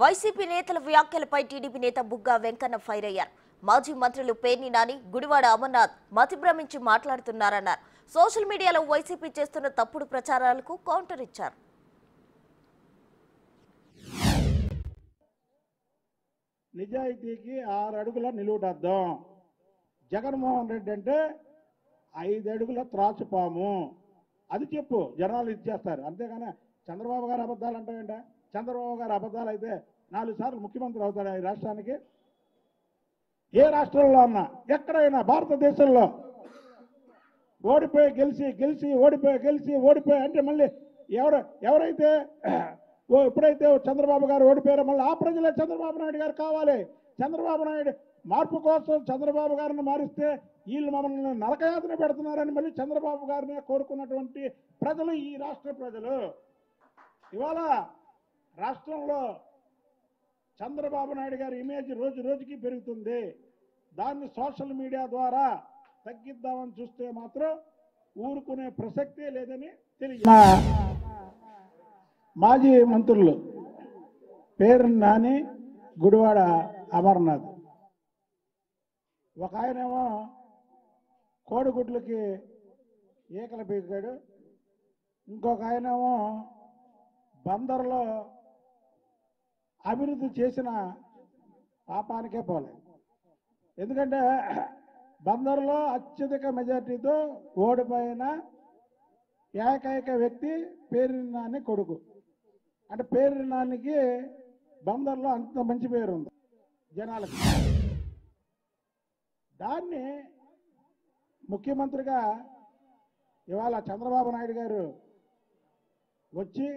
YCP నేతల వ్యాఖ్యలపై TDP నేత బుగ్గా వెంకన్న ఫైర్ అయ్యారు. మాజీ మంత్రులు పేర్ని నాని, గుడివాడ అమర్నాథ్ మతిభ్రమించి మాట్లాడుతున్నారన్నారు. సోషల్ మీడియాలో వైసీపీ చేస్తున్న తప్పుడు ప్రచారాలకు కౌంటర్ ఇచ్చారు. నిజాయితీకి 6 అడుగుల నిలువుటద్దాం. జగన్మోహన్ రెడ్డి అంటే 5 అడుగుల త్రాచుపాము. అది చెప్పు, జనాలు ఇచ్చేస్తారు. అంతేగాని చంద్రబాబు గారు అబద్ధాలు అంటాయంటే, చంద్రబాబు గారు అబద్ధాలు అయితే 4 సార్లు ముఖ్యమంత్రి అవుతాడు ఈ రాష్ట్రానికి. ఏ రాష్ట్రంలో అన్నా, ఎక్కడైనా భారతదేశంలో ఓడిపోయి గెలిచి ఓడిపోయి అంటే మళ్ళీ ఎవరైతే ఎప్పుడైతే చంద్రబాబు గారు ఓడిపోయారో మళ్ళీ ఆ ప్రజలే చంద్రబాబు నాయుడు గారు కావాలి. చంద్రబాబు నాయుడు మార్పు కోసం చంద్రబాబు గారిని మారిస్తే వీళ్ళు మమ్మల్ని నరకయాతన పెడుతున్నారని మళ్ళీ చంద్రబాబు గారిని కోరుకున్నటువంటి ప్రజలు ఈ రాష్ట్ర ప్రజలు. ఇవాళ రాష్ట్రంలో చంద్రబాబు నాయుడు గారి ఇమేజ్ రోజు రోజుకి పెరుగుతుంది. దాన్ని సోషల్ మీడియా ద్వారా తగ్గిద్దామని చూస్తే మాత్రం ఊరుకునే ప్రసక్తే లేదని తెలియదు. మాజీ మంత్రులు పేర్ని నాని, గుడివాడ అమర్నాథ్, ఒక ఆయనేమో కోడిగుడ్లకి ఈకలు పీకాడు, ఇంకొక ఆయనేమో బందర్లో అభివృద్ధి చేసిన పాపానికే పోలేదు. ఎందుకంటే బందర్లో అత్యధిక మెజార్టీతో ఓడిపోయిన ఏకైక వ్యక్తి పేర్ని నాని కొడుకు. అంటే పేర్ని నానికి బందర్లో అంత మంచి పేరు ఉంది జనాలకి. దాన్ని ముఖ్యమంత్రిగా ఇవాళ చంద్రబాబు నాయుడు గారు వచ్చి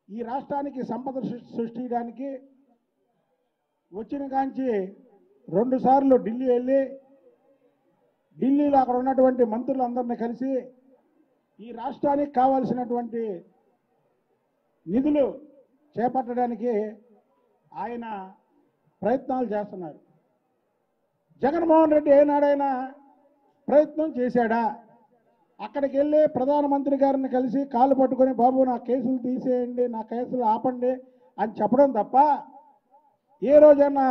ఈ రాష్ట్రానికి సంపద సృష్టించడానికి వచ్చిన కాంచి 2 సార్లు ఢిల్లీ వెళ్ళి ఢిల్లీలో అక్కడ ఉన్నటువంటి మంత్రులందరినీ కలిసి ఈ రాష్ట్రానికి కావాల్సినటువంటి నిధులు చేపట్టడానికి ఆయన ప్రయత్నాలు చేస్తున్నారు. జగన్మోహన్ రెడ్డి ఏనాడైనా ప్రయత్నం చేశాడా? అక్కడికి వెళ్ళి ప్రధానమంత్రి గారిని కలిసి కాలు పట్టుకొని బాబు నా కేసులు తీసేయండి, నా కేసులు ఆపండి అని చెప్పడం తప్ప ఏ రోజైనా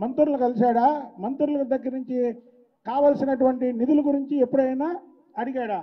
మంత్రులు కలిశాడా? మంత్రుల దగ్గర నుంచి కావలసినటువంటి నిధుల గురించి ఎప్పుడైనా అడిగాడా?